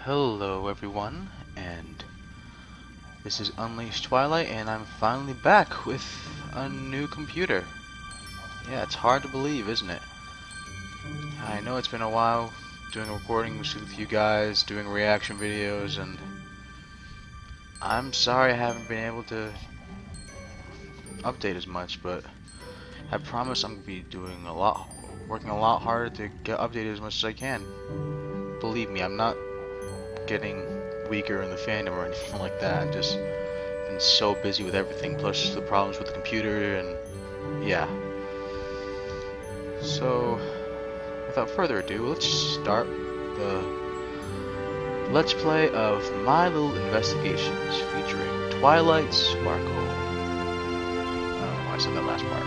Hello everyone, and this is Unleashed Twilight, and I'm finally back with a new computer. Yeah, it's hard to believe, isn't it? I know it's been a while doing recordings with you guys, doing reaction videos, and I'm sorry I haven't been able to update as much, but I promise I'm going to be working a lot harder to get updated as much as I can. Believe me, I'm not getting weaker in the fandom or anything like that. I've just been so busy with everything, plus the problems with the computer, and yeah. So, without further ado, let's start the Let's Play of My Little Investigations, featuring Twilight Sparkle. I don't know why I said that last part.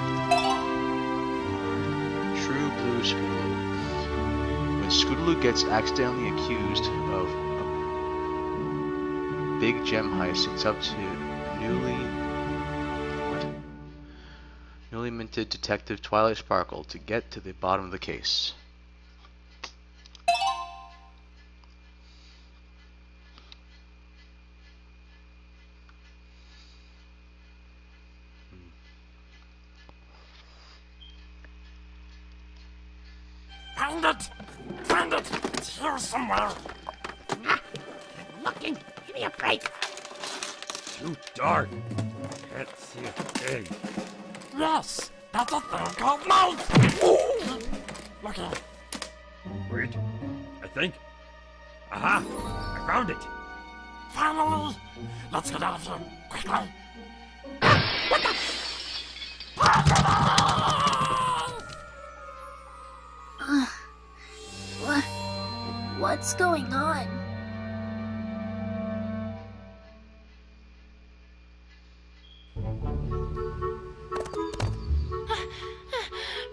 True Blue Scootaloo. When Scootaloo gets accidentally accused of big gem heist, it's up to newly minted detective Twilight Sparkle to get to the bottom of the case. Find it! Find it! It's here somewhere! I'm looking! Give me a break! Too dark. Can't see a thing. Yes! That's a thing called light! Look here. Wait. I think. Aha! I found it! Finally! Let's get out of here! Quickly! What the? What's going on?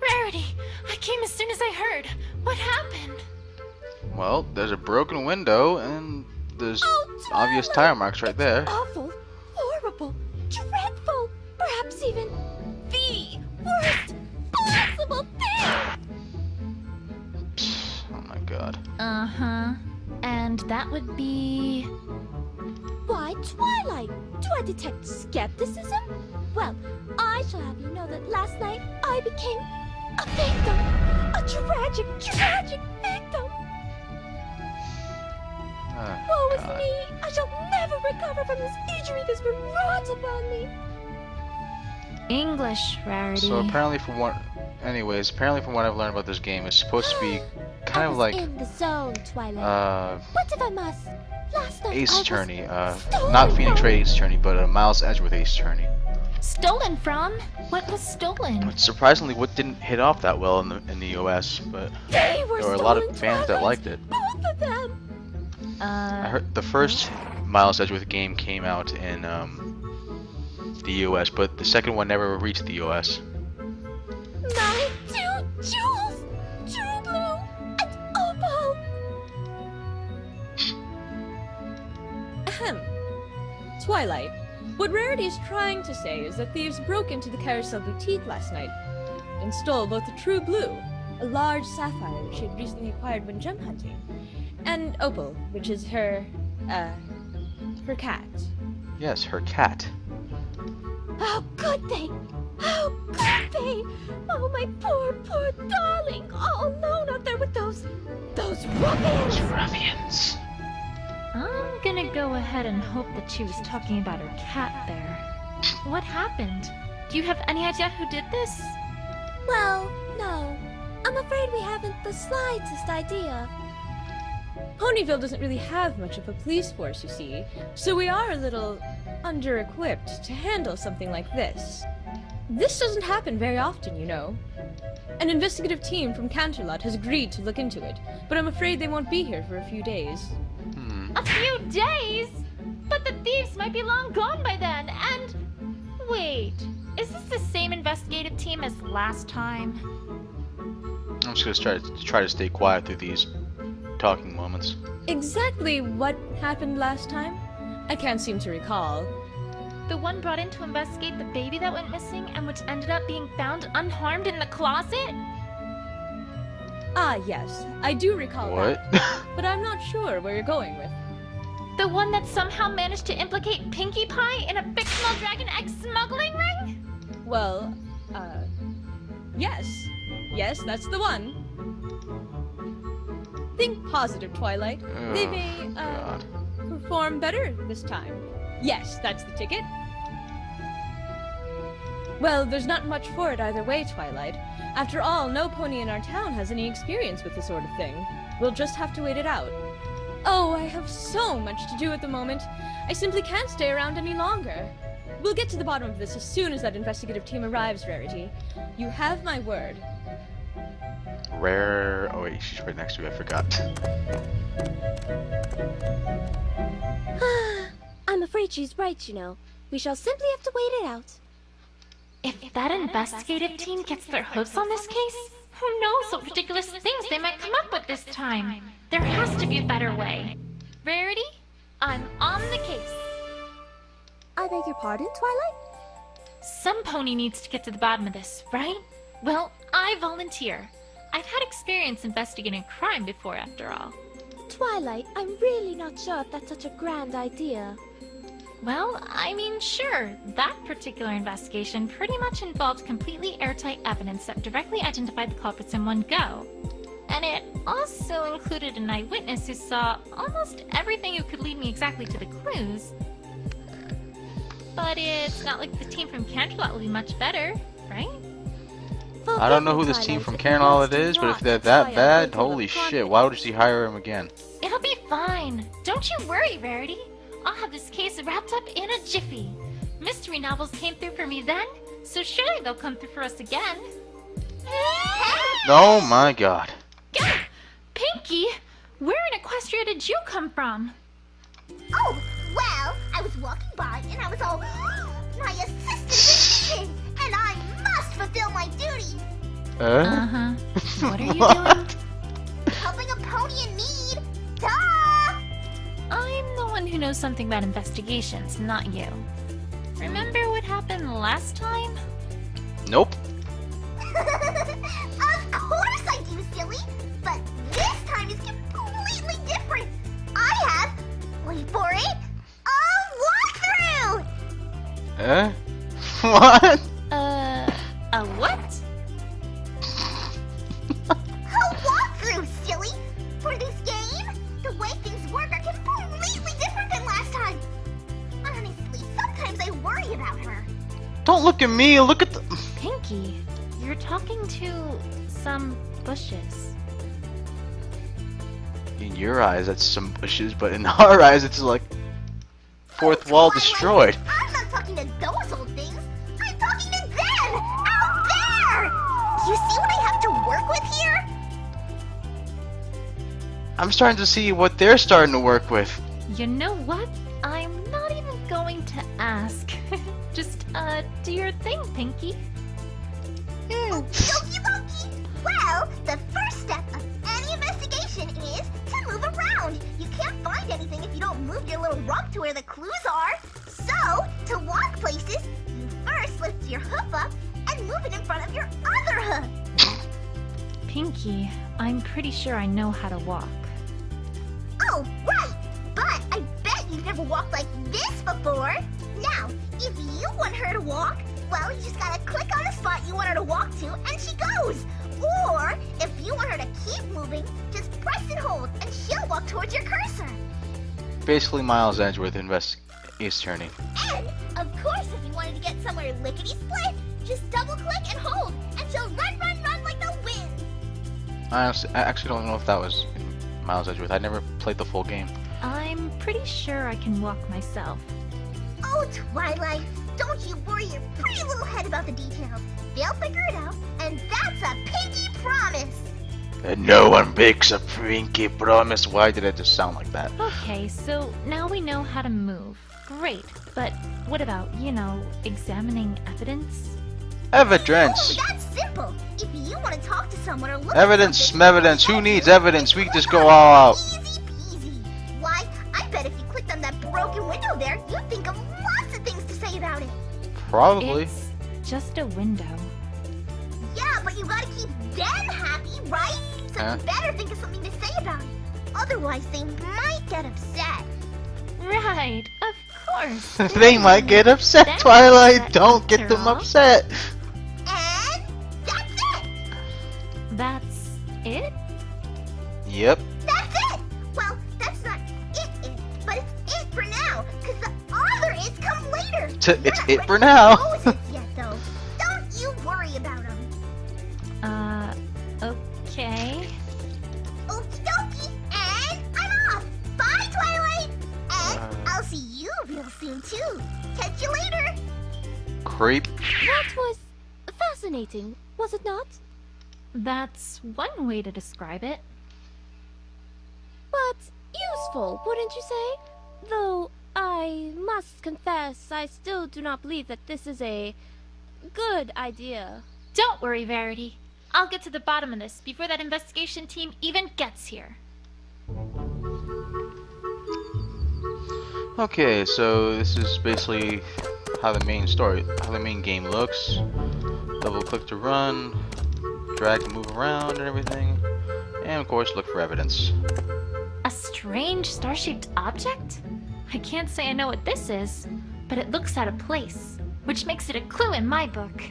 Rarity! I came as soon as I heard. What happened? Well, there's a broken window, and there's obvious tire marks right there. Awful, horrible, dreadful, perhaps even the worst possible thing! Oh my god. Uh-huh. And that would be... Why, Twilight? Do I detect skepticism? Well, I shall have you know that last night I became a victim! A tragic, tragic victim! Oh, Woe is God. me! I shall never recover from this injury that's been wrought upon me! English, Rarity. So apparently from what I've learned about this game, it's supposed to be kind of like in the zone, Twilight. What if I must? Last night Ace I was Attorney, stolen not Phoenix from. Wright Ace Attorney, but Miles Edgeworth Ace Attorney. Stolen from? What was stolen? Which surprisingly, what didn't hit off that well in the US, but They were there were a lot of stolen, fans that Twilight. liked it. Both of them! I heard the first Miles Edgeworth game came out in the US, but the second one never reached the US. My two jewels! True Blue and Opal! Ahem. Twilight, what Rarity is trying to say is that thieves broke into the Carousel Boutique last night and stole both the True Blue, a large sapphire she had recently acquired when gem hunting, and Opal, which is her cat. Yes, her cat. How could they? How could they? Oh, my poor, poor darling, all alone out there with those ruffians! Ruffians. I'm gonna go ahead and hope that she was talking about her cat there. What happened? Do you have any idea who did this? Well, no. I'm afraid we haven't the slightest idea. Ponyville doesn't really have much of a police force, you see, so we are a little under-equipped to handle something like this. This doesn't happen very often, you know. An investigative team from Canterlot has agreed to look into it, but I'm afraid they won't be here for a few days. A few days? But the thieves might be long gone by then, and... Wait, is this the same investigative team as last time? I'm just gonna try to stay quiet through these talking moments. Exactly what happened last time? I can't seem to recall. The one brought in to investigate the baby that went missing and which ended up being found unharmed in the closet? Ah, yes, I do recall What? that. But I'm not sure where you're going with. The one that somehow managed to implicate Pinkie Pie in a fictional dragon egg smuggling ring? Well, yes. Yes, that's the one. Think positive, Twilight. They Oh, may, God. perform better this time. Yes, that's the ticket. Well, there's not much for it either way, Twilight. After all, no pony in our town has any experience with this sort of thing. We'll just have to wait it out. Oh, I have so much to do at the moment. I simply can't stay around any longer. We'll get to the bottom of this as soon as that investigative team arrives, Rarity. You have my word. Rare. Oh wait, she's right next to me. I forgot. I'm afraid she's right, you know. We shall simply have to wait it out. If that investigative team gets their hooves on this case, who knows what ridiculous things they might come up with this time? There has to be a better way. Rarity, I'm on the case. I beg your pardon, Twilight? Some pony needs to get to the bottom of this, right? Well, I volunteer. I've had experience investigating crime before, after all. Twilight, I'm really not sure if that's such a grand idea. Well, I mean, sure. That particular investigation pretty much involved completely airtight evidence that directly identified the culprits in one go. And it also included an eyewitness who saw almost everything who could lead me exactly to the clues. But it's not like the team from Canterlot will be much better, right? I don't know who this team from Canterlot is, but if they're that bad, holy shit, why would she hire him again? It'll be fine. Don't you worry, Rarity. I'll have this case wrapped up in a jiffy. Mystery novels came through for me then, so surely they'll come through for us again. Oh my god. Gah! Pinkie, where in Equestria did you come from? Oh, well, I was walking by and I was all, my assistant is leaving, and I must fulfill my duty. Uh-huh. What are you What? doing? Helping a pony in need. Duh! I'm the one who knows something about investigations, not you. Remember what happened last time? Nope. Of course I do, silly. But this time is completely different. I have, wait for it, a walkthrough! Eh? What? A what? A walkthrough, silly! For this game, the way things work are completely different than last time. Honestly, sometimes I worry about her. Don't look at me, look at the... Pinkie, you're talking to some bushes. In your eyes, that's some bushes, but in our eyes, it's like... Fourth wall Twilight, destroyed. I'm not talking to those old things. I'm talking to them! Out there! You see what I have to work with here? I'm starting to see what they're starting to work with. You know what? I'm not even going to ask. Just, do your thing, Pinkie. Okie dokie. Well, the first step of any investigation is to move around. You can't find anything if you don't move your little rump to where the clues are. So, to walk places, you first lift your hoof up and move it in front of your other hoof. Pinkie, I'm pretty sure I know how to walk. Oh, right! But I bet you've never walked like this before. Now, if you want her to walk, well, you just gotta click on the spot you want her to walk to, and she goes. Or, if you want her to keep moving, just press and hold, and she'll walk towards your cursor. Basically Miles Edgeworth Ace Attorney. And, of course, if you wanted to get somewhere lickety-split, just double-click and hold, and she'll run like the wind. I actually don't know if that was Miles Edgeworth. I never played the full game. I'm pretty sure I can walk myself. Oh, Twilight, don't you worry your pretty little head about the details. They'll figure it out, and that's a pinky promise. And no one makes a pinky promise. Why did it just sound like that? Okay, so now we know how to move. Great, but what about, examining evidence? Evidence! Oh, that's simple. If you want to talk to someone or look Evidence, at something, smevidence. Who needs evidence? We just go all out. Easy peasy. Why, I bet if you clicked on that broken window there, you'd think of lots of things to say about it. Probably. It's just a window. Yeah, but you gotta keep them happy, right? So you better think of something to say about it. Otherwise, they might get upset. Right, of course. They might get upset, That's Twilight. upset Don't get after them all. upset. And that's it. That's it? Yep. That's it. Well, that's not it, but it's it for now. Cause the other it's come later. It's You're it not ready for now. those hits yet, though. Don't you worry about them. Okay. Okie dokie, and I'm off. Bye, Twilight. And I'll see you real soon too. Catch you later. Creep. That was fascinating, was it not? That's one way to describe it. But useful, wouldn't you say? Though I must confess, I still do not believe that this is a good idea. Don't worry, Rarity. I'll get to the bottom of this before that investigation team even gets here. Okay, so this is basically how the main game looks. Double click to run, drag to move around and everything, and of course look for evidence. A strange star-shaped object? I can't say I know what this is, but it looks out of place, which makes it a clue in my book.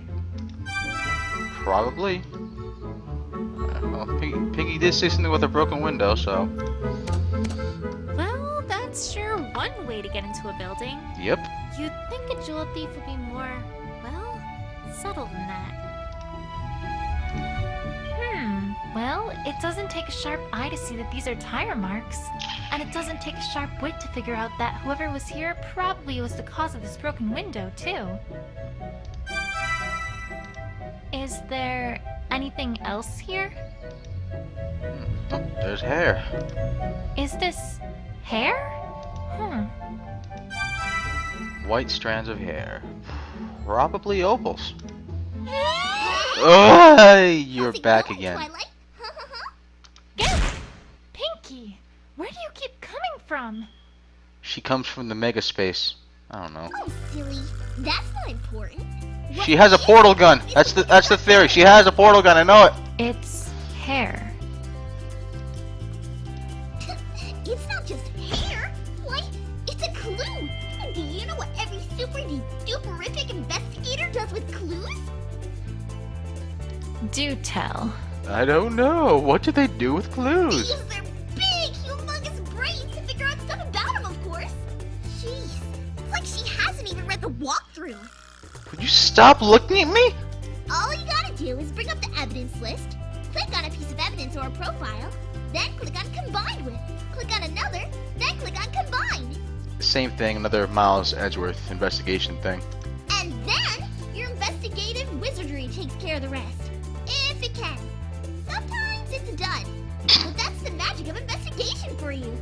Probably. Well, Piggy did say something with a broken window, so. Well, that's sure one way to get into a building. Yep. You'd think a jewel thief would be more, well, subtle than that. Well, it doesn't take a sharp eye to see that these are tire marks. And it doesn't take a sharp wit to figure out that whoever was here probably was the cause of this broken window, too. Is there anything else here? Oh, there's hair. Is this hair? White strands of hair. Probably opals. Oh, you're How's it back going, again. Twilight? Gasp! Pinky! Where do you keep coming from? She comes from the mega space. I don't know. Oh, silly. That's not important. What She has a is portal gun. important That's the theory. She has a portal gun. I know it. It's hair. It's not just hair. Like, it's a clue. And do you know what every super-duperific investigator does with clues? Do tell. I don't know. What do they do with They clues? use their big, humongous brains to figure out stuff about him, of course. Jeez, it's like she hasn't even read the walkthrough. Would you stop looking at me? All you gotta do is bring up the evidence list, click on a piece of evidence or a profile, then click on Combined With. Click on another, then click on Combined. Same thing. Another Miles Edgeworth investigation thing. And then your investigative wizardry takes care of the rest. If it can. Sometimes it's done. But that's the magic of investigation for you.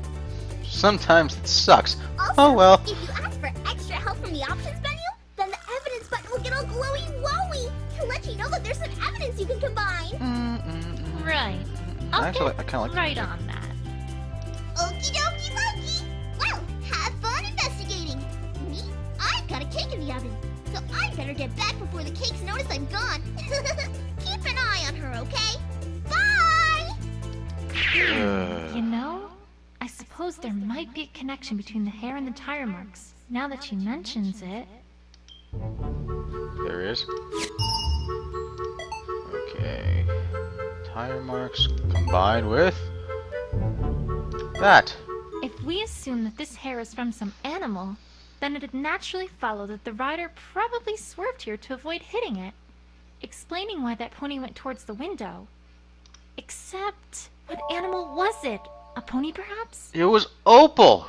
Sometimes it sucks. Also, Oh well. if you ask for extra help from the options menu, then the evidence button will get all glowy-wowy to let you know that there's some evidence you can combine. Right. I'll Actually, get I kinda like right that. on that. Okie dokie dokie. Well, have fun investigating. Me, I've got a cake in the oven, so I better get back before the cakes notice I'm gone. Keep an eye on her, okay? Bye! You know, I suppose there might be a connection between the hair and the tire marks, now that she mentions it. There is. Okay. Tire marks combined with that. If we assume that this hair is from some animal, then it'd naturally follow that the rider probably swerved here to avoid hitting it, explaining why that pony went towards the window. Except, what animal was it? A pony, perhaps? It was Opal.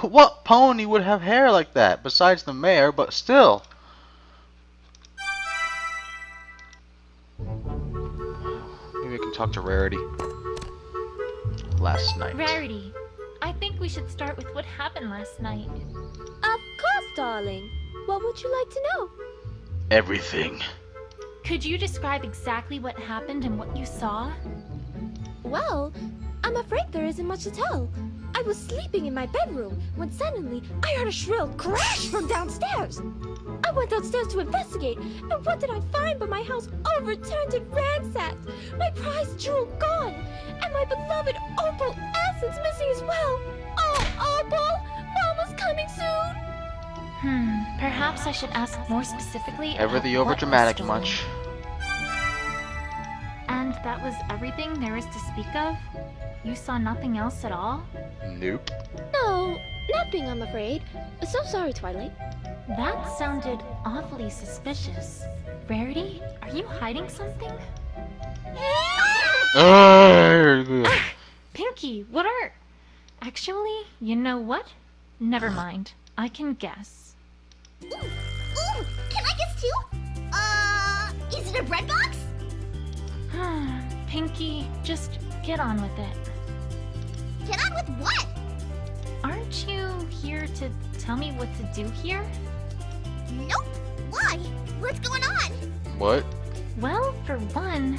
What pony would have hair like that? Besides the mare, but still. Maybe I can talk to Rarity. Last night. Rarity, I think we should start with what happened last night. Of course, darling. What would you like to know? Everything. Could you describe exactly what happened and what you saw? Well, I'm afraid there isn't much to tell. I was sleeping in my bedroom when suddenly I heard a shrill crash from downstairs. I I went downstairs to investigate, and what did I find but my house overturned and ransacked, my prized jewel gone, and my beloved opal essence missing as well. Oh, Opal! Mama's coming soon! Perhaps I should ask more specifically Ever about the what was overdramatic stolen. much? And that was everything there is to speak of? You saw nothing else at all? Nope. No, nothing, I'm afraid. So sorry, Twilight. That sounded awfully suspicious. Rarity, are you hiding something? Pinky, what are... Actually, you know what? Never mind. I can guess. Ooh, can I guess too? Is it a bread box? Pinky, just get on with it. Get on with what? Aren't you here to tell me what to do here? Nope. Why? What's going on? What? Well, for one,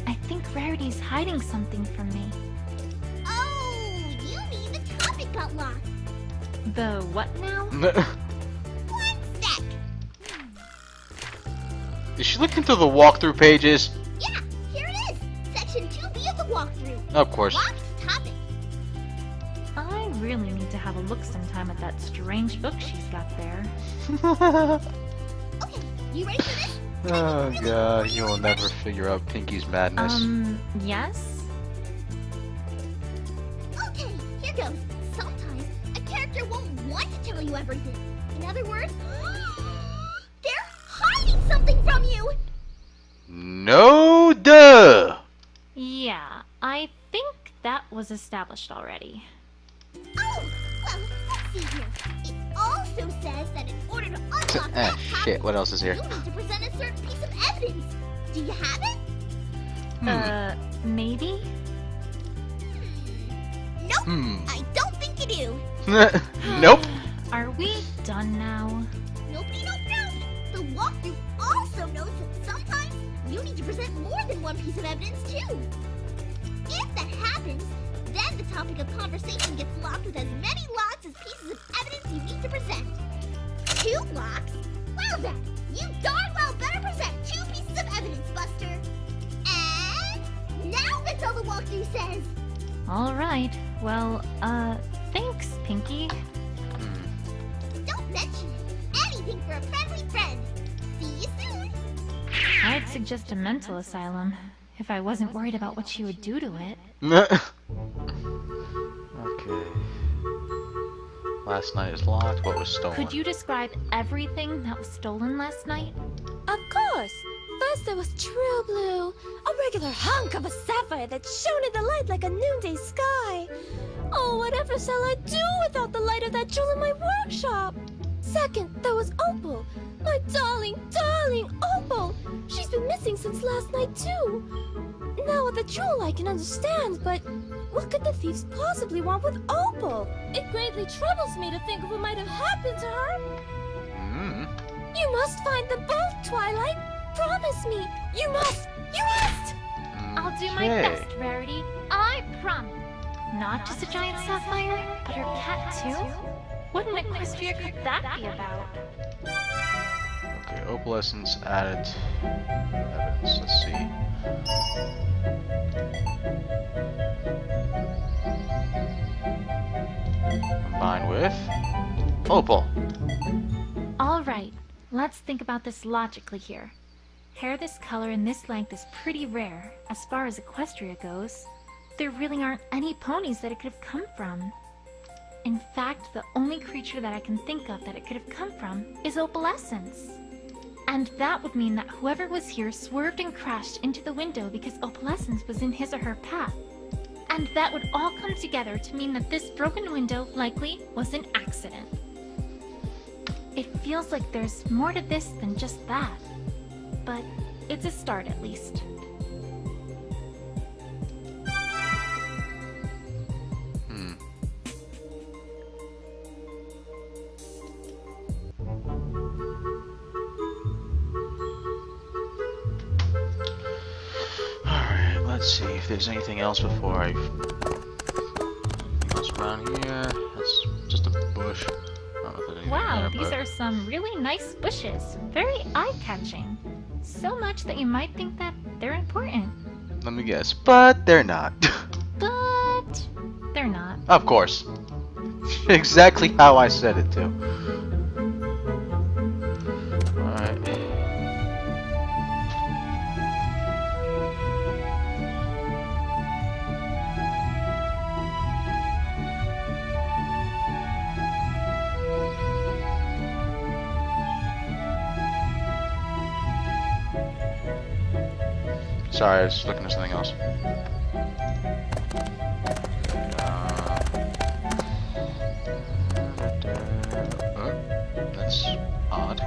I think Rarity's hiding something from me. Oh, you mean the topic got lost. The what now? One sec. Is she looking through the walkthrough pages? Yeah, here it is. Section 2B of the walkthrough. Of course. Locked topic. I really need to have a look sometime at that strange book she's got there. Okay, you ready for this? Oh god, you will never figure out Pinky's madness. Yes? Okay, here goes. Sometimes a character won't want to tell you everything. In other words, they're hiding something from you. No duh! Yeah, I think that was established already. Oh, well, let's see here. It also says that in order to unlock that Shit, what else is here? you need to present a certain piece of evidence. Do you have it? Maybe? Nope. I don't think you do. Nope. Are we done now? Nobody knows. The walkthrough also notes that sometimes you need to present more than one piece of evidence too. If that happens, then the topic of conversation gets locked with as many locks as pieces of evidence you need to present. 2 locks? Well then, you darn well better present 2 pieces of evidence, Buster. And now that's all the walkthrough says. Alright, well, thanks, Pinky. Don't mention it. Anything for a friendly friend. See you soon. I'd suggest a mental asylum, if I wasn't worried about what she would do to it. Okay. Last night is locked. What was stolen? Could you describe everything that was stolen last night? Of course. First there was true blue, a regular hunk of a sapphire that shone in the light like a noonday sky. Oh, whatever shall I do without the light of that jewel in my workshop? Second, there was Opal, my darling, darling Opal. She's been missing since last night too. Now with the jewel I can understand, but what could the thieves possibly want with Opal? It greatly troubles me to think of what might have happened to her. You must find them both, Twilight. Promise me. You must. You must. I'll do my best, Rarity. I promise. Not just a giant sapphire, but her cat too? What an Equestria could that be about? Okay, opalescence added evidence. Let's see. Combined with opal. Alright, let's think about this logically here. Hair this color and this length is pretty rare, as far as Equestria goes. There really aren't any ponies that it could have come from. In fact, the only creature that I can think of that it could have come from is opalescence. And that would mean that whoever was here swerved and crashed into the window because opalescence was in his or her path. And that would all come together to mean that this broken window likely was an accident. It feels like there's more to this than just that. But it's a start at least. Alright, let's see if there's anything else before I... Anything else around here? That's just a bush. I don't know if there's anything Wow, there, These are some really nice bushes. Very eye-catching. So much that you might think that they're important. Let me guess, but they're not. But they're not. Of course. Exactly how I said it too. Alright. Sorry, I was just looking at something else. That's odd.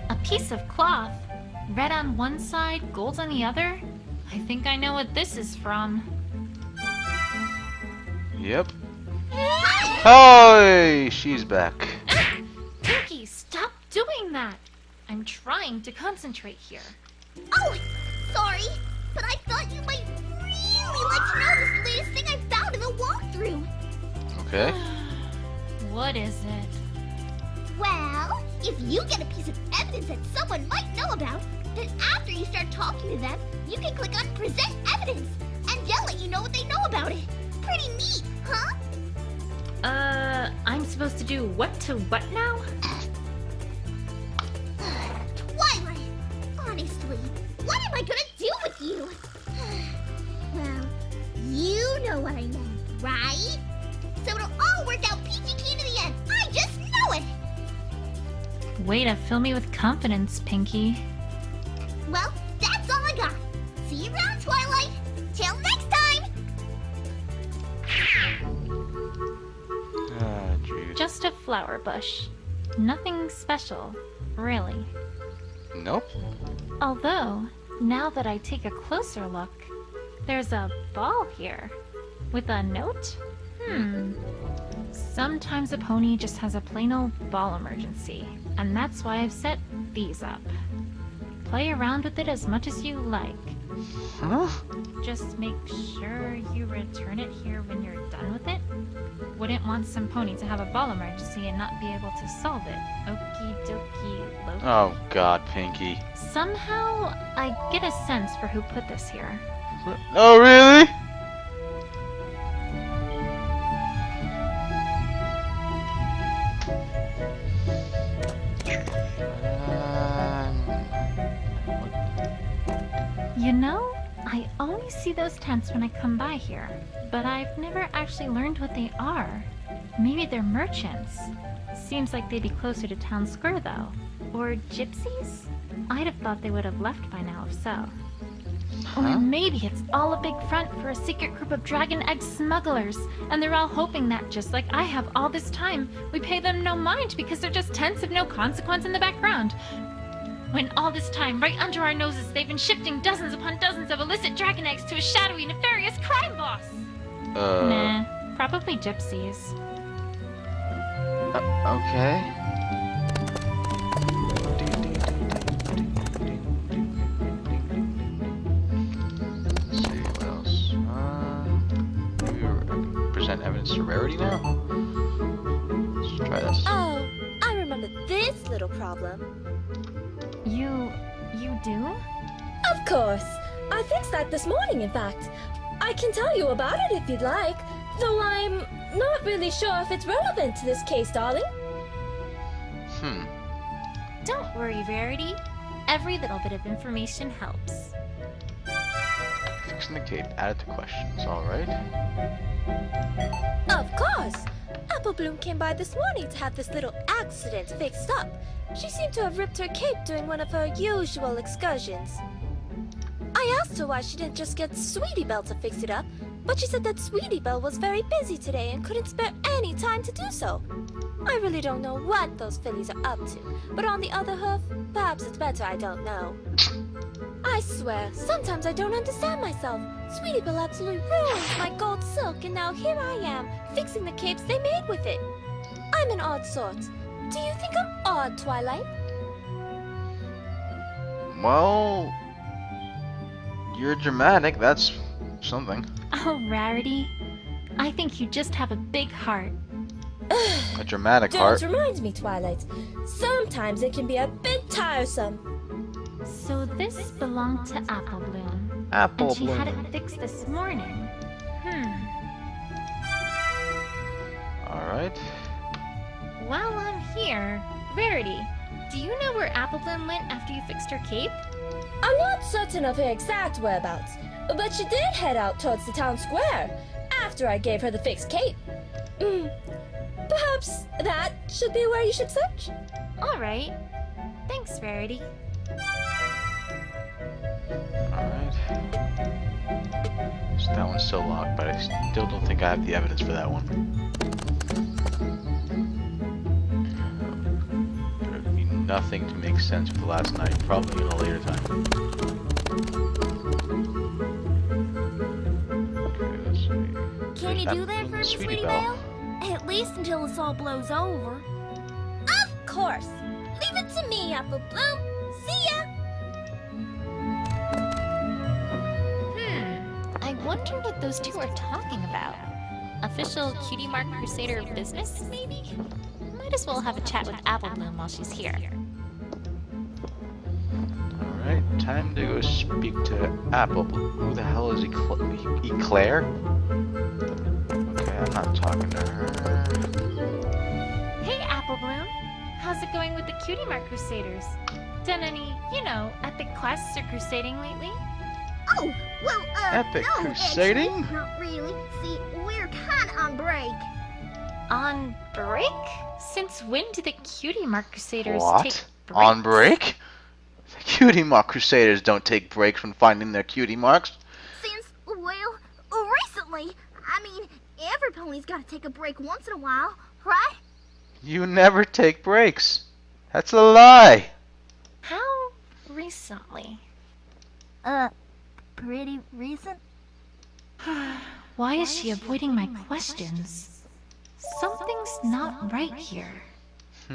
A piece of cloth. Red on one side, gold on the other? I think I know what this is from. Yep. Hey, she's back. Pinky, stop doing that! I'm trying to concentrate here. Oh, sorry, but I thought you might really like to know this latest thing I found in the walkthrough. Okay. What is it? Well, if you get a piece of evidence that someone might know about, then after you start talking to them, you can click on Present Evidence, and they'll let you know what they know about it. Pretty neat, huh? I'm supposed to do what to what now? Twilight, honestly, what am I gonna do with you? Well, you know what I meant, right? So it'll all work out peachy keen in the end. I just know it! Way to fill me with confidence, Pinky. Well, that's all I got. See you around, Twilight. Till next time! Ah, jeez. Just a flower bush. Nothing special, really. Nope. Although, now that I take a closer look, there's a ball here. With a note? Sometimes a pony just has a plain old ball emergency, and that's why I've set these up. Play around with it as much as you like. Huh? Just make sure you return it here when you're done with it. Wouldn't want some pony to have a ball emergency and not be able to solve it. Okie dokie Loki. Oh God, Pinky. Somehow, I get a sense for who put this here. Oh really? You know, I always see those tents when I come by here, but I've never actually learned what they are. Maybe they're merchants. Seems like they'd be closer to town square though. Or gypsies? I'd have thought they would have left by now if so. Or Huh? maybe it's all a big front for a secret group of dragon egg smugglers, and they're all hoping that, just like I have all this time, we pay them no mind because they're just tents of no consequence in the background. When all this time, right under our noses, they've been shifting dozens upon dozens of illicit dragon eggs to a shadowy, nefarious crime boss! Nah, probably gypsies. Okay. Let's see what else. Maybe I can present evidence to Rarity now. Let's try this. Oh, I remember this little problem. You do? Of course. I fixed that this morning, in fact. I can tell you about it if you'd like, though I'm not really sure if it's relevant to this case, darling. Don't worry, Rarity. Every little bit of information helps. Fixing the cape added to questions. All right. Of course. Apple Bloom came by this morning to have this little accident fixed up. She seemed to have ripped her cape during one of her usual excursions. I asked her why she didn't just get Sweetie Belle to fix it up, but she said that Sweetie Belle was very busy today and couldn't spare any time to do so. I really don't know what those fillies are up to, but on the other hoof, perhaps it's better I don't know. I swear, sometimes I don't understand myself. Sweetie Belle absolutely ruined my gold silk, and now here I am, fixing the capes they made with it. I'm an odd sort. Do you think I'm odd, Twilight? Well, you're dramatic. That's something. Oh, Rarity. I think you just have a big heart. A dramatic Don't heart. remind me, Twilight. Sometimes it can be a bit tiresome. So this belonged to Apple Bloom. Apple And she had Bloom. it fixed this morning. Alright. While I'm here, Rarity, do you know where Apple Bloom went after you fixed her cape? I'm not certain of her exact whereabouts, but she did head out towards the town square after I gave her the fixed cape. Perhaps that should be where you should search. Alright. Thanks, Rarity. Alright. So that one's still locked, but I still don't think I have the evidence for that one. There would be nothing to make sense with the last night, probably in a later time. Okay, let's see. Can you There's do that for me, Sweetie Sweetie Belle. Belle? At least until this all blows over. Of course. Leave it to me, Apple Bloom. See ya. I wonder what those two are talking about. Official Cutie Mark Crusader business, maybe? Might as well have a chat with Apple Bloom while she's here. Alright, time to go speak to Apple. Who the hell is Eclair? Okay, I'm not talking to her. Hey, Apple Bloom. How's it going with the Cutie Mark Crusaders? Done any, epic quests or crusading lately? Oh, well, Epic no, crusading? actually, not really. See, we're kinda on break. On break? Since when do the Cutie Mark Crusaders What? take breaks? On break? The Cutie Mark Crusaders don't take breaks when finding their cutie marks. Since, well, recently. I mean, every pony's gotta take a break once in a while, right? You never take breaks. That's a lie. How recently? Pretty recent? Why is she avoiding my questions? Something's not right here.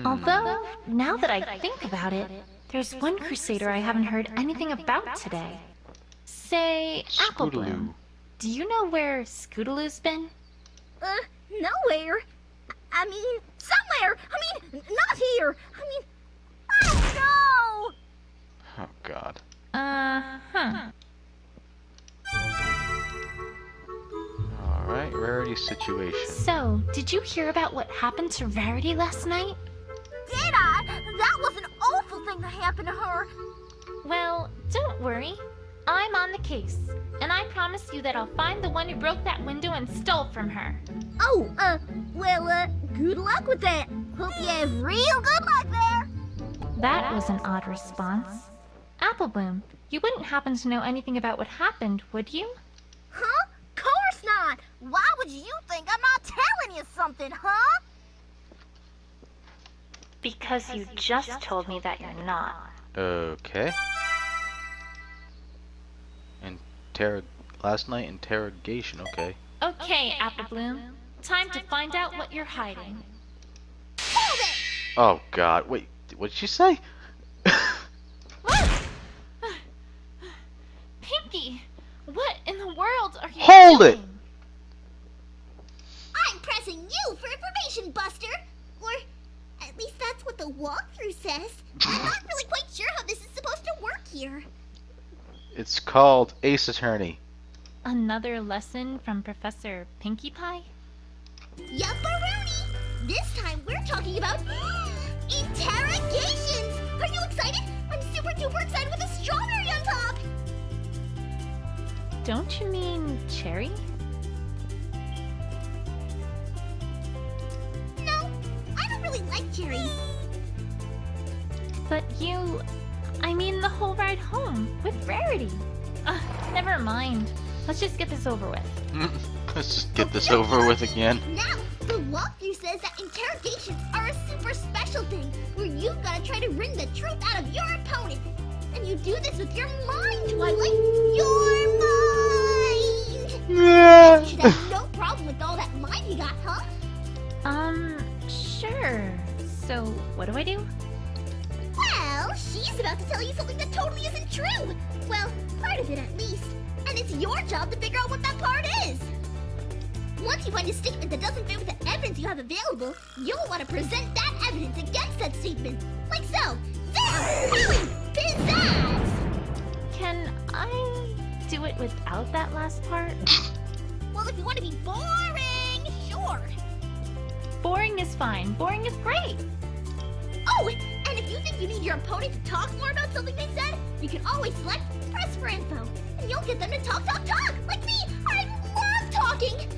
Although, now that I think about it, there's one Crusader I haven't heard anything about today. Say, Apple Bloom. Do you know where Scootaloo's been? Nowhere. I mean, somewhere. I mean, not here. I mean, oh no! Oh God. Alright, Rarity situation. So, did you hear about what happened to Rarity last night? Did I? That was an awful thing that happened to her. Well, don't worry. I'm on the case. And I promise you that I'll find the one who broke that window and stole from her. Oh, well, good luck with that. Hope you have real good luck there. That was an odd response. Apple Bloom, you wouldn't happen to know anything about what happened, would you? Huh? Course not. Why would you think I'm not telling you something, huh? Because you just told me that you're not. Okay. Last night interrogation, okay. Okay, Apple Bloom. Time to find out what you're hiding. Hold it! Oh God, wait, what did she say? Pinky! What in the world are you Hold doing? it! I'm pressing you for information, Buster. Or at least that's what the walkthrough says. I'm not really quite sure how this is supposed to work here. It's called Ace Attorney. Another lesson from Professor Pinkie Pie? Yupperoonie! This time we're talking about interrogations! Are you excited? I'm super duper excited with a strawberry on top! Don't you mean cherry? No, I don't really like cherries. But I mean the whole ride home with Rarity. Never mind. Let's just get this over with. Let's just get this over with again. Now, the walkthrough says that interrogations are a super special thing where you've got to try to wring the truth out of your opponent. And you do this with your mind, Twilight. Your mind! You should have no problem with all that mind you got, huh? Sure. So, what do I do? Well, she's about to tell you something that totally isn't true. Well, part of it at least. And it's your job to figure out what that part is. Once you find a statement that doesn't fit with the evidence you have available, you'll want to present that evidence against that statement. Like so. There! Really pizzazz! Can I do it without that last part? Well, if you want to be boring, sure. Boring is fine. Boring is great. Oh, and if you think you need your opponent to talk more about something they said, you can always select press for info, and you'll get them to talk, like me. I love talking.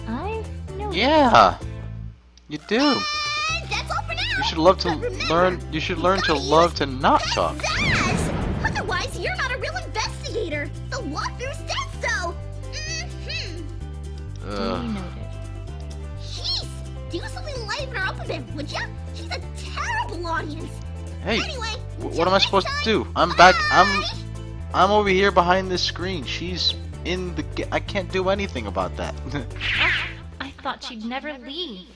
I know. Yeah, you do. And that's all for now. You should love to But remember, learn. You should learn to gotta love use to not talk. pizzazz. Otherwise, you're not a real investigator. The walkthrough says so. Duly Ugh. noted. Jeez, do something to liven her up a bit, would ya? She's a terrible audience. Hey, Anyway, what am I supposed to next do? time, I'm back. bye. I'm over here behind this screen. She's in the. I can't do anything about that. I thought she'd never leave.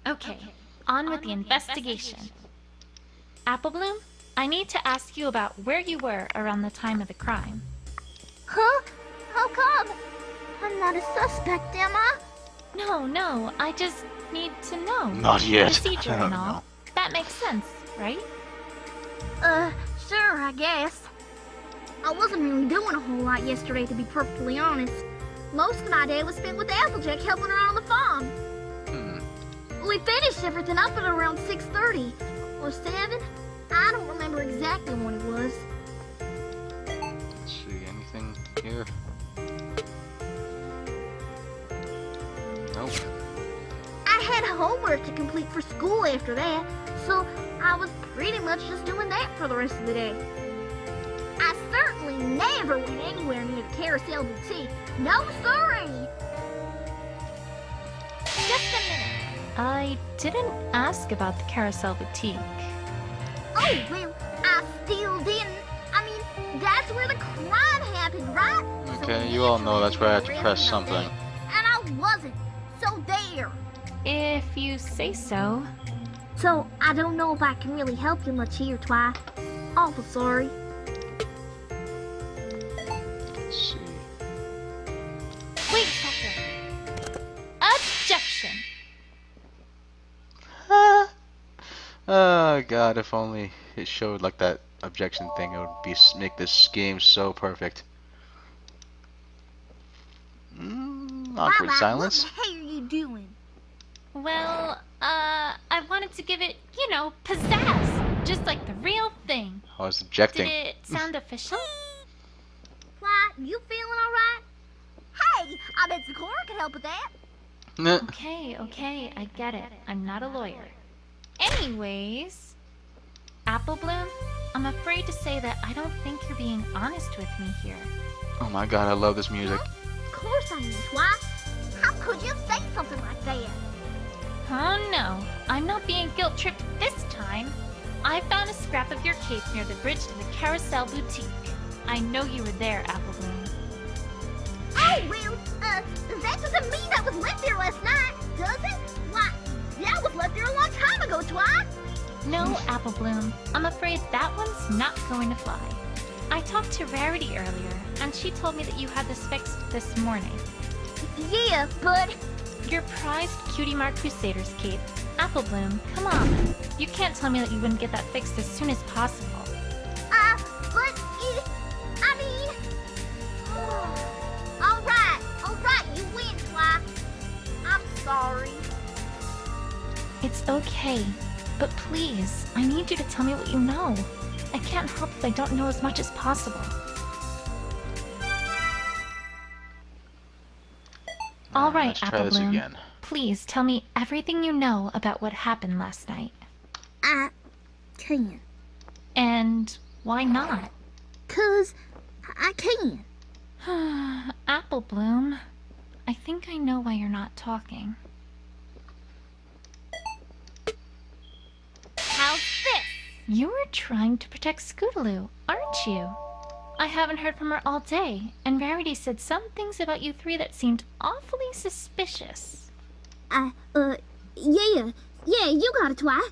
Okay, on with the investigation. Applebloom, I need to ask you about where you were around the time of the crime. Huh? How come? I'm not a suspect, am I? No, I just need to know. Not yet. Procedure I don't and all. know. That makes sense, right? Sure, I guess. I wasn't really doing a whole lot yesterday, to be perfectly honest. Most of my day was spent with Applejack helping her on the farm. We finished everything up at around 6:30 or 7. I don't remember exactly when it was. Let's see, anything here? Nope. I had homework to complete for school after that, so I was pretty much just doing that for the rest of the day. I certainly never went anywhere near the Carousel Boutique. No siree! Just a minute. I didn't ask about the Carousel Boutique. Oh, well, I still didn't. I mean, that's where the crime happened, right? Okay, So you all know that's where I have to naturally, press there something. wasn't And I wasn't. So there. If you say so. So I don't know if I can really help you much here, Twi. Awful sorry. Let's see. Wait a second. Objection. Oh god, if only it showed like that objection thing, it would be make this game so perfect. Awkward Mama, silence. what the hell are you doing? Well, I wanted to give it, pizzazz. Just like the real thing. I was Did objecting. it sound official? Twi, you feeling alright? Hey, I bet Zakora could help with that. Nah. Okay, I get it. I'm not a lawyer. Anyways, Applebloom, I'm afraid to say that I don't think you're being honest with me here. Oh my god, I love this music. Of course I am, Twi. How could you say something like that? Oh no, I'm not being guilt-tripped this time. I found a scrap of your cape near the bridge to the Carousel Boutique. I know you were there, Applebloom. Oh, well, that doesn't mean that was left there last night, does it? Why, that was left there a long time ago, Twi. No, Applebloom, I'm afraid that one's not going to fly. I talked to Rarity earlier, and she told me that you had this fixed this morning. Yeah, but... Your prized Cutie Mark Crusaders cape. Applebloom, come on. You can't tell me that you wouldn't get that fixed as soon as possible. But it... I mean... Alright, you win, Twi. I'm sorry. It's okay, but please, I need you to tell me what you know. I can't help if I don't know as much as possible. All right, Let's try this Applebloom. again. Please tell me everything you know about what happened last night. I can't. And why not? 'Cause I can't. Applebloom, I think I know why you're not talking. How's this? You were trying to protect Scootaloo, aren't you? I haven't heard from her all day, and Rarity said some things about you three that seemed awfully suspicious. Yeah, you got it, Twi.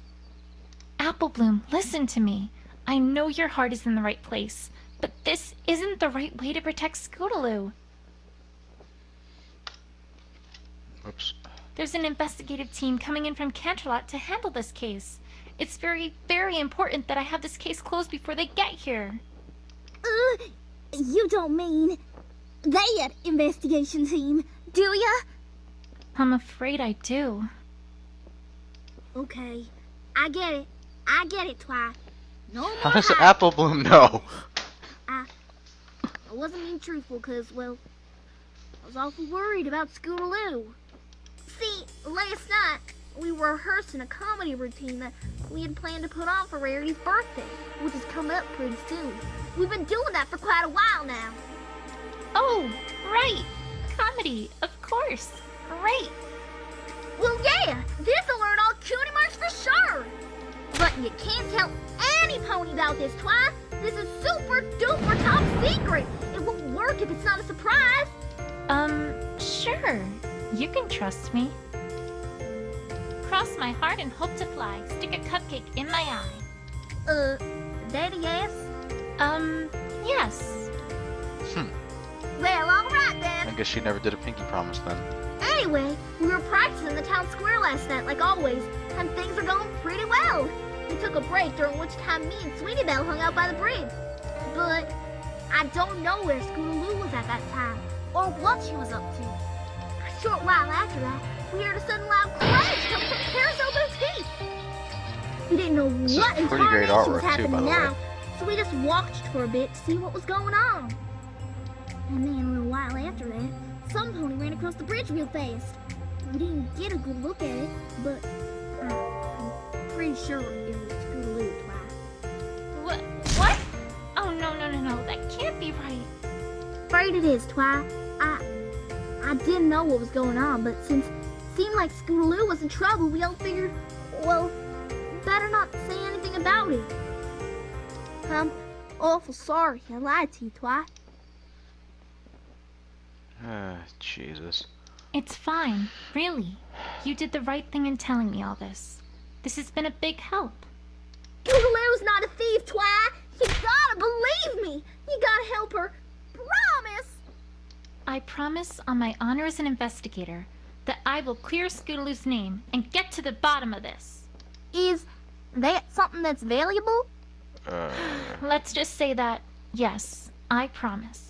Applebloom, listen to me. I know your heart is in the right place, but this isn't the right way to protect Scootaloo. Oops. There's an investigative team coming in from Canterlot to handle this case. It's very, very important that I have this case closed before they get here. You don't mean that investigation team, do ya? I'm afraid I do. Okay, I get it, Twi. No more How does hiding. Apple Bloom know? I wasn't being truthful because, well, I was awful worried about Scootaloo. See, last night, we were rehearsing a comedy routine that we had planned to put on for Rarity's birthday, which is coming up pretty soon. We've been doing that for quite a while now. Oh, right. Comedy, of course. Great. Well, yeah, this'll learn all cutie marks for sure. But you can't tell any pony about this, Twi. This is super duper top secret. It won't work if it's not a surprise. Sure. You can trust me. Cross my heart and hope to fly. Stick a cupcake in my eye. Daddy, yes? Yes. Well, alright then. I guess she never did a pinky promise then. Anyway, we were practicing in the town square last night, like always, and things are going pretty well. We took a break, during which time me and Sweetie Belle hung out by the bridge. But I don't know where Scootaloo was at that time, or what she was up to. A short while after that, we heard a sudden loud crash coming from Carousel Boutique. We didn't know This is what in pretty great tarnation was artwork, too, happening by the way. now, so we just walked for a bit to see what was going on. And then a little while after that, some pony ran across the bridge real fast. We didn't get a good look at it, but I'm pretty sure it was Scootaloo, Twi. What? Oh, no. That can't be right. Afraid it is, Twi. I didn't know what was going on, but since it seemed like Scootaloo was in trouble, we all figured, well, better not say anything about it. I'm awful sorry I lied to you, Twi. Jesus. It's fine. Really. You did the right thing in telling me all this. This has been a big help. Scootaloo's not a thief, Twi. You gotta believe me. You gotta help her. Promise. I promise on my honor as an investigator that I will clear Scootaloo's name and get to the bottom of this. Is that something that's valuable? Let's just say that, yes, I promise.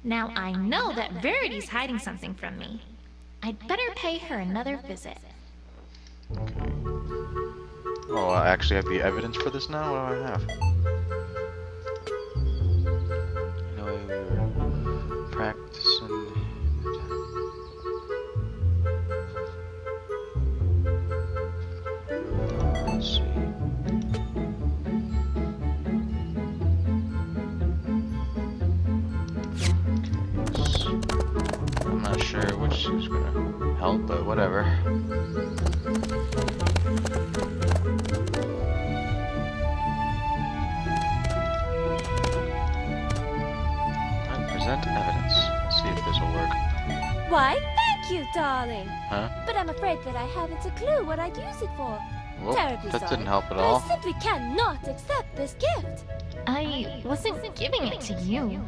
Now I know that Rarity's hiding something from me. I'd better pay her another visit. Oh, I actually have the evidence for this now? What do I have? No way we were practicing. Let's see. I'm not sure which is gonna help, but whatever. Present evidence. Let's see if this will work. Why, thank you, darling. Huh? But I'm afraid that I haven't a clue what I'd use it for. Well, Terribly that sorry, didn't help at but all. I simply cannot accept this gift. I wasn't giving it to you.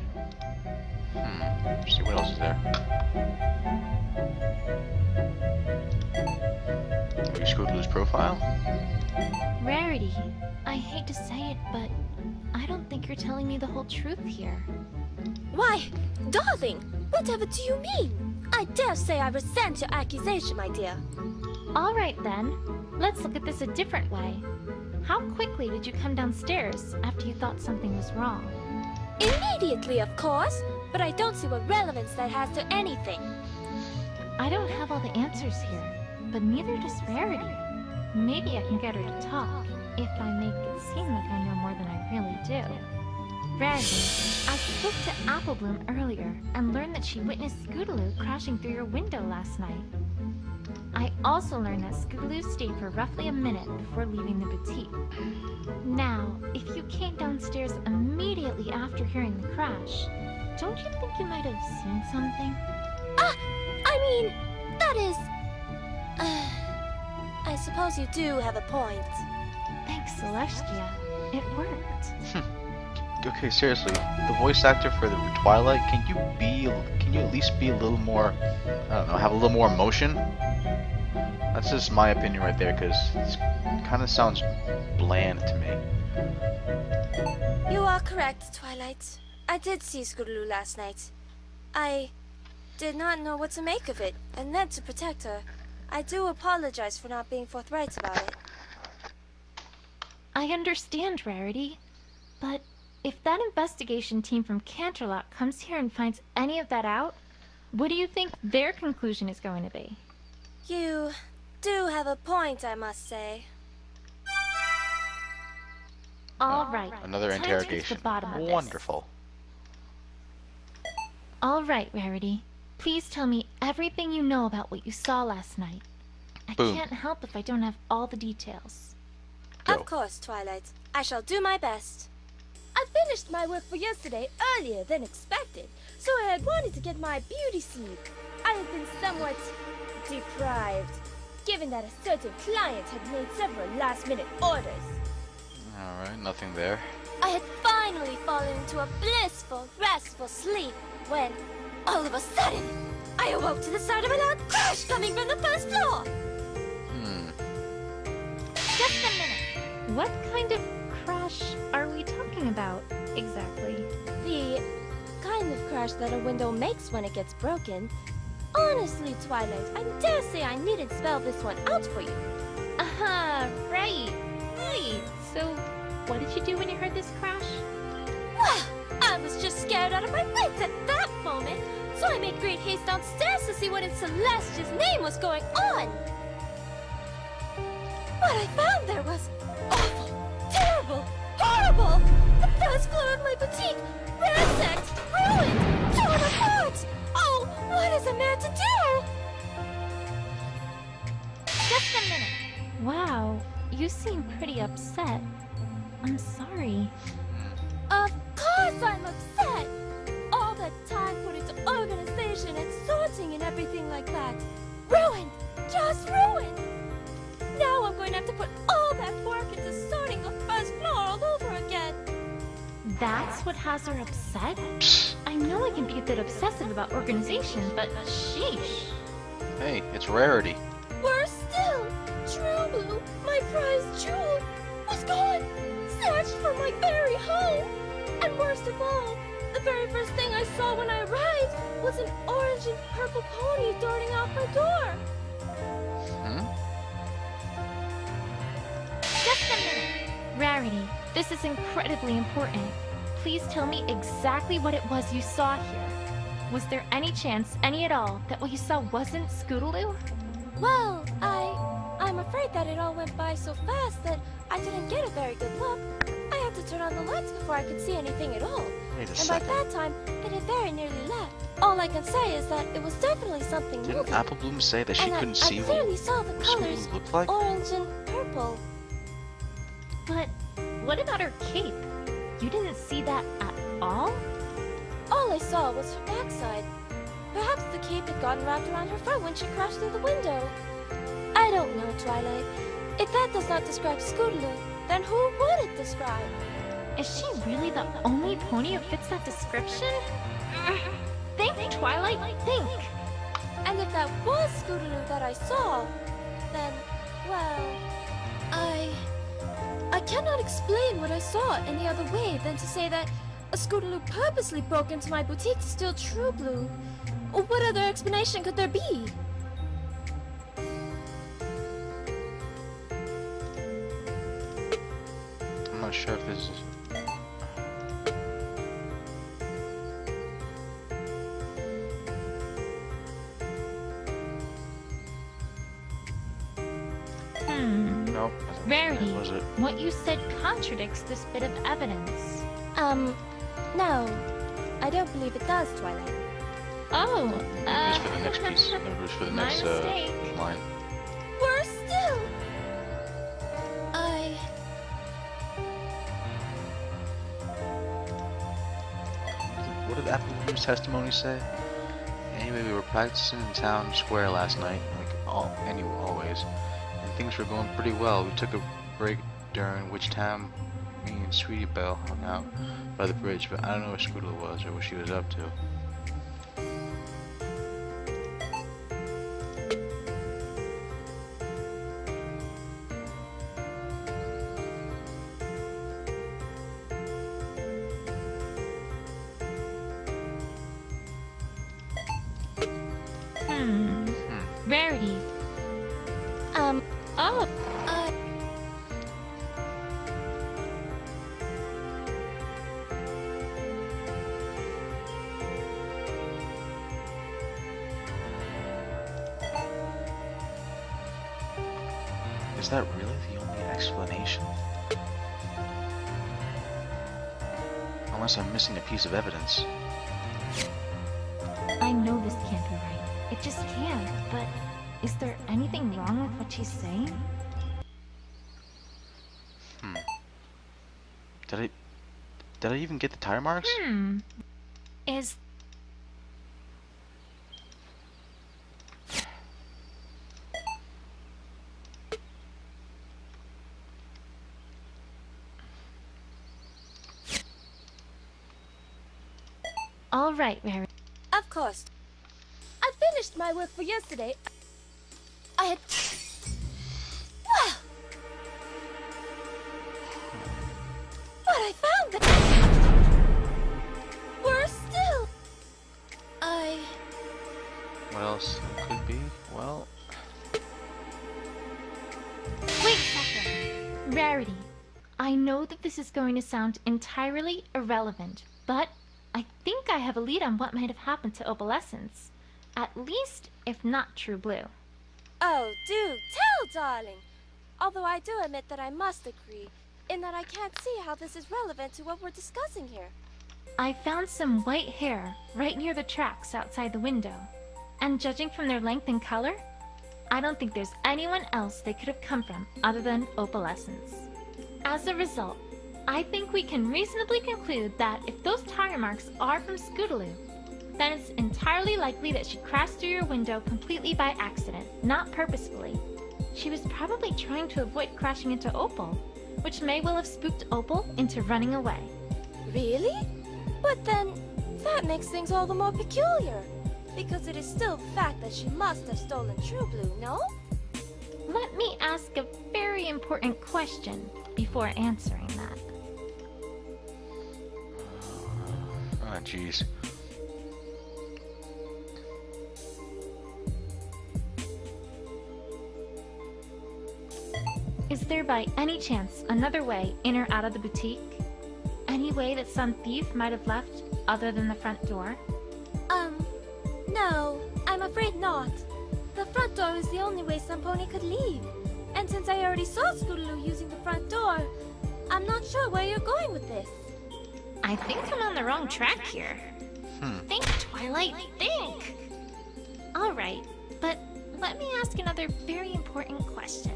Let's see what else is there. Maybe Scootaloo's profile? Rarity, I hate to say it, but I don't think you're telling me the whole truth here. Why, darling, whatever do you mean? I dare say I resent your accusation, my dear. All right then, let's look at this a different way. How quickly did you come downstairs after you thought something was wrong? Immediately, of course, but I don't see what relevance that has to anything. I don't have all the answers here, but neither does Rarity. Maybe I can get her to talk, if I make it seem like I know more than I really do. Rarity, I spoke to Apple Bloom earlier and learned that she witnessed Scootaloo crashing through your window last night. I also learned that Scootaloo stayed for roughly a minute before leaving the boutique. Now, if you came downstairs immediately after hearing the crash, don't you think you might have seen something? I mean, that is... I suppose you do have a point. Thanks, Celestia. It worked. Okay, seriously, the voice actor for the Twilight, can you at least be a little more, I don't know, have a little more emotion? That's just my opinion right there, because it kind of sounds bland to me. You are correct, Twilight. I did see Scootaloo last night. I did not know what to make of it, and then to protect her. I do apologize for not being forthright about it. I understand, Rarity. But if that investigation team from Canterlot comes here and finds any of that out, what do you think their conclusion is going to be? You do have a point, I must say. All right. Another time to get to interrogation. the bottom of this. Wonderful. All right, Rarity. Please tell me everything you know about what you saw last night. I Boom. can't help if I don't have all the details. Go. Of course, Twilight. I shall do my best. I finished my work for yesterday earlier than expected, so I had wanted to get my beauty sleep. I had been somewhat deprived, given that a certain client had made several last-minute orders. Alright, nothing there. I had finally fallen into a blissful, restful sleep when, all of a sudden, I awoke to the sound of a loud crash coming from the first floor. Just a minute. What kind of crash are we talking about exactly? The kind of crash that a window makes when it gets broken. Honestly, Twilight, I dare say I needn't spell this one out for you. Aha, right. So, what did you do when you heard this crash? Well, I was just scared out of my wits at that moment, so I made great haste downstairs to see what in Celestia's name was going on. What I found there was awful, terrible, horrible. The first floor of my boutique, ransacked, ruined, torn apart. Oh, what is a man to do? Just a minute. Wow, you seem pretty upset. I'm sorry. Of course I'm upset. All that time put into organization and sorting and everything like that. Ruined, just ruined. Now I'm going to have to put all that work into sorting the first floor all over again. That's what has her upset? I know I can be a bit obsessive about organization, but sheesh. Hey, it's Rarity. Worse still, True Blue, my prized jewel, was gone. Snatched from my very home. And worst of all, the very first thing I saw when I arrived was an orange and purple pony darting out my door. Just a minute. Rarity, this is incredibly important. Please tell me exactly what it was you saw here. Was there any chance, any at all, that what you saw wasn't Scootaloo? Well, I'm afraid that it all went by so fast that I didn't get a very good look. I had to turn on the lights before I could see anything at all. Wait a And by second. that time, it had very nearly left. All I can say is that it was definitely something Didn't moving. Apple Bloom say that she And couldn't I see clearly what saw the colors Scootaloo looked like? orange and purple. But what about her cape? You didn't see that at all? All I saw was her backside. Perhaps the cape had gotten wrapped around her front when she crashed through the window. I don't know, Twilight. If that does not describe Scootaloo, then who would it describe? Is she really the only pony who fits that description? Think, Twilight, think. And if that was Scootaloo that I saw, then, well, I cannot explain what I saw any other way than to say that a Scootaloo purposely broke into my boutique to steal True Blue. What other explanation could there be? I'm not sure if this is... Nope. Rarity, Was it? what you said contradicts this bit of evidence. No. I don't believe it does, Twilight. Oh, Maybe it's for the next piece. Maybe it's for the my next mistake. line. Worse still! What did Apple Bloom's testimony say? Anyway, we were practicing in town square last night, always, and things were going pretty well. We took a break during which time Me and Sweetie Belle hung out by the bridge, but I don't know where Scootaloo was or what she was up to. Rarity. Oh. Is that really the only explanation? Unless I'm missing a piece of evidence. I know this can't be right. It just can't, but is there anything wrong with what she's saying? Did I even get the tire marks? Is... All right, Rarity. Of course. I finished my work for yesterday. I had... Well... But I found that... Worse still... What else it could be? Well... Wait a second! Rarity. I know that this is going to sound entirely irrelevant, but I think I have a lead on what might have happened to Opalescence. At least, if not True Blue. Oh, do tell, darling! Although I do admit that I must agree, in that I can't see how this is relevant to what we're discussing here. I found some white hair right near the tracks outside the window. And judging from their length and color, I don't think there's anyone else they could have come from other than Opalescence. As a result, I think we can reasonably conclude that if those tire marks are from Scootaloo, then it's entirely likely that she crashed through your window completely by accident, not purposefully. She was probably trying to avoid crashing into Opal, which may well have spooked Opal into running away. Really? But then, that makes things all the more peculiar. Because it is still the fact that she must have stolen True Blue, no? Let me ask a very important question before answering that. Oh, jeez. Is there by any chance another way in or out of the boutique? Any way that some thief might have left other than the front door? No, I'm afraid not. The front door is the only way some pony could leave. And since I already saw Scootaloo using the front door, I'm not sure where you're going with this. I think I'm on the wrong track here. Think, Twilight, think! Alright, but let me ask another very important question.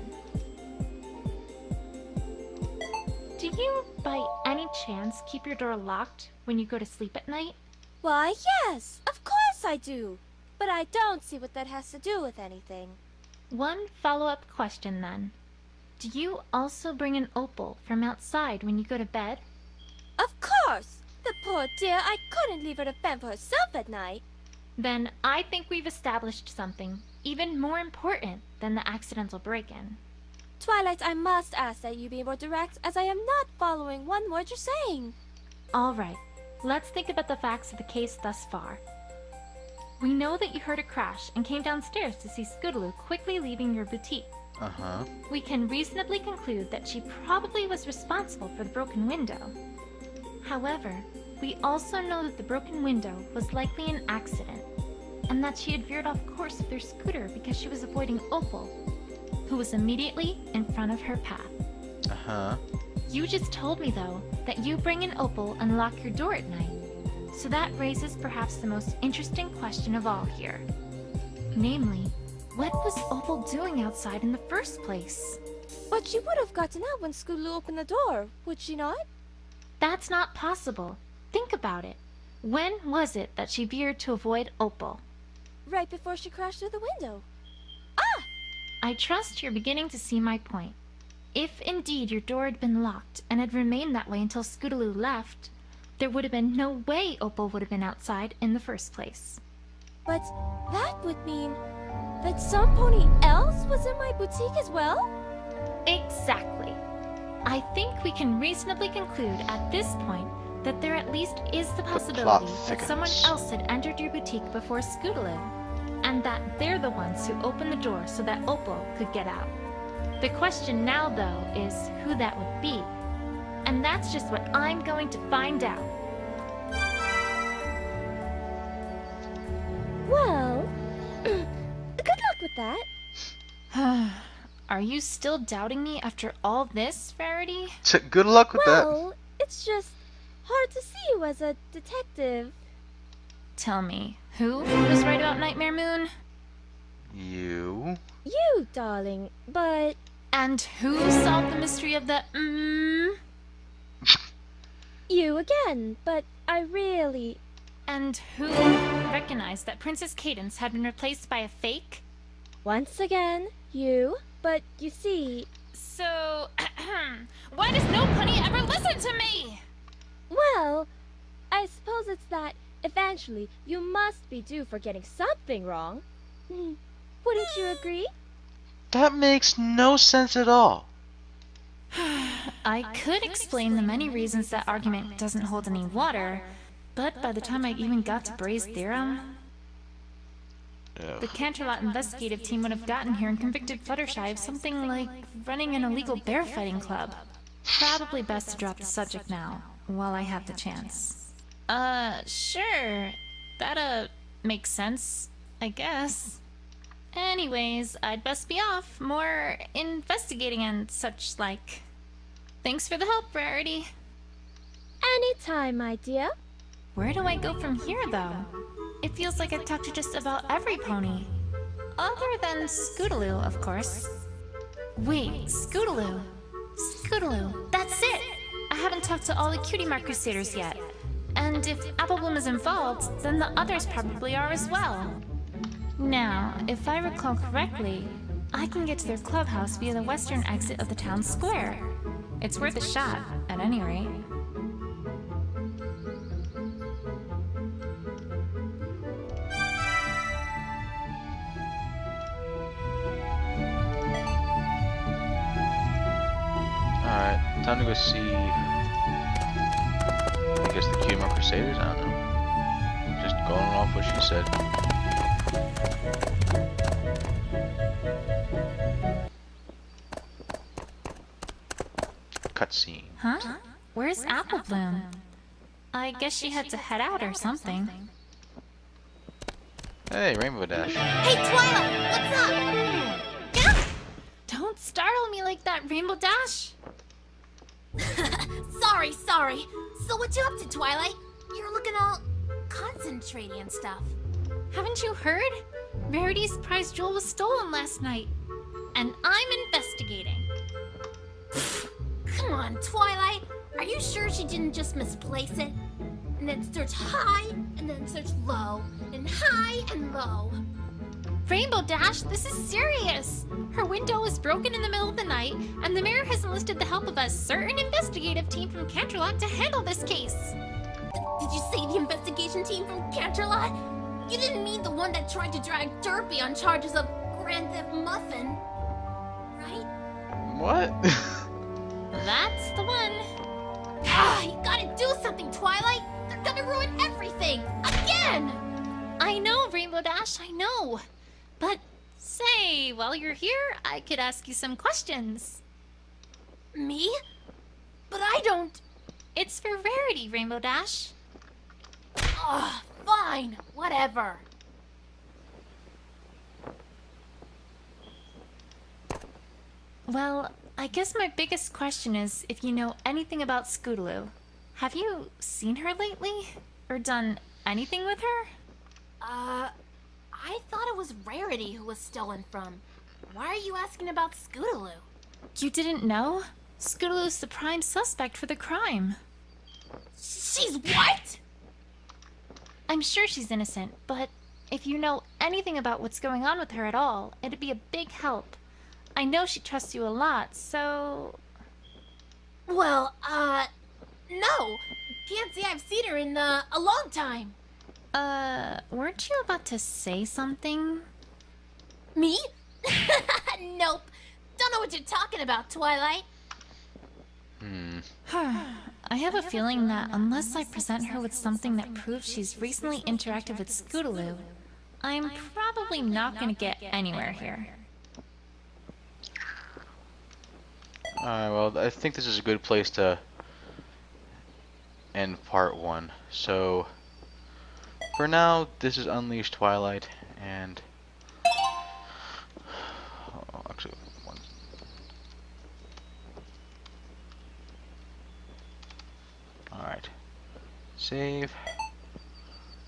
Do you, by any chance, keep your door locked when you go to sleep at night? Why, yes, of course I do. But I don't see what that has to do with anything. One follow-up question then. Do you also bring an opal from outside when you go to bed? Of course! The poor dear, I couldn't leave her to fend for herself at night. Then I think we've established something even more important than the accidental break-in. Twilight, I must ask that you be more direct, as I am not following one word you're saying. Alright, let's think about the facts of the case thus far. We know that you heard a crash and came downstairs to see Scootaloo quickly leaving your boutique. Uh-huh. We can reasonably conclude that she probably was responsible for the broken window. However, we also know that the broken window was likely an accident, and that she had veered off course with her scooter because she was avoiding Opal, who was immediately in front of her path. Uh-huh. You just told me, though, that you bring an Opal and lock your door at night. So that raises perhaps the most interesting question of all here. Namely, what was Opal doing outside in the first place? But she would have gotten out when Scootaloo opened the door, would she not? That's not possible. Think about it. When was it that she veered to avoid Opal? Right before she crashed through the window. I trust you're beginning to see my point. if indeed your door had been locked and had remained that way until Scootaloo left, there would have been no way Opal would have been outside in the first place. But that would mean that some pony else was in my boutique as well? Exactly. I think we can reasonably conclude at this point that there at least is the possibility that someone else had entered your boutique before Scootaloo, and that they're the ones who opened the door so that Opal could get out. The question now, though, is who that would be. And that's just what I'm going to find out. Well, good luck with that. Are you still doubting me after all this, Rarity? Good luck with that. Well, it's just hard to see you as a detective. Tell me, who was right about Nightmare Moon? You? You, darling, but... And who solved the mystery of the You again, but I really... And who recognized that Princess Cadence had been replaced by a fake? Once again, you, but you see... So, why does no pony ever listen to me? Well, I suppose it's that eventually you must be due for getting something wrong. Wouldn't you agree? That makes no sense at all. I could explain the many reasons that argument doesn't hold any water, but by the time I even got to Bray's theorem, the Canterlot investigative team would have gotten here and convicted Fluttershy of something like running an illegal bear fighting club. Probably best to drop the subject now, while I have the chance. Sure. That, makes sense, I guess. Anyways, I'd best be off. More investigating and such like. Thanks for the help, Rarity. Anytime, my dear. Where do I go from here, though? It feels like I've talked to just about every pony. Other than Scootaloo, of course. Wait, Scootaloo. Scootaloo, that's it! I haven't talked to all the Cutie Mark Crusaders yet. And if Apple Bloom is involved, then the others probably are as well. Now, if I recall correctly, I can get to their clubhouse via the western exit of the town square. It's worth a shot, at any rate. Alright, time to go see, I guess, the Cutie Mark Crusaders? I don't know. Just going off what she said. Cutscene. Huh? Where's Apple Bloom? I guess she had to head out or something. Hey, Rainbow Dash. Hey, Twilight, what's up? Yeah! Don't startle me like that, Rainbow Dash! Sorry. So what you up to, Twilight? You're looking all concentrating and stuff. Haven't you heard? Rarity's prize jewel was stolen last night. And I'm investigating. Come on, Twilight. Are you sure she didn't just misplace it? And then search high, and then search low, and high and low. Rainbow Dash, this is serious! Her window was broken in the middle of the night, and the mayor has enlisted the help of a certain investigative team from Canterlot to handle this case. Did you say the investigation team from Canterlot? You didn't mean the one that tried to drag Derpy on charges of Grand Theft Muffin, right? What? That's the one. You gotta do something, Twilight! They're gonna ruin everything! Again! I know, Rainbow Dash, I know. But, say, while you're here, I could ask you some questions. Me? But I don't... It's for Rarity, Rainbow Dash. Fine. Whatever. Well, I guess my biggest question is if you know anything about Scootaloo. Have you seen her lately? Or done anything with her? I thought it was Rarity who was stolen from. Why are you asking about Scootaloo? You didn't know? Scootaloo's the prime suspect for the crime. She's what? I'm sure she's innocent, but if you know anything about what's going on with her at all, it'd be a big help. I know she trusts you a lot, so... Well, no. Can't say I've seen her in, a long time. Weren't you about to say something? Me? Nope. Don't know what you're talking about, Twilight. I have a feeling that unless I present her with something that proves she's recently interacted with Scootaloo, I'm probably not gonna get anywhere here. Alright, well, I think this is a good place to end part 1. So, for now, this is Unleashed Twilight, and... Oh, actually, one... Alright. Save.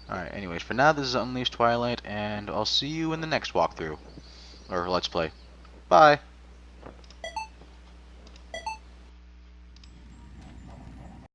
Alright, anyways, for now, this is Unleashed Twilight, and I'll see you in the next walkthrough. Or Let's Play. Bye!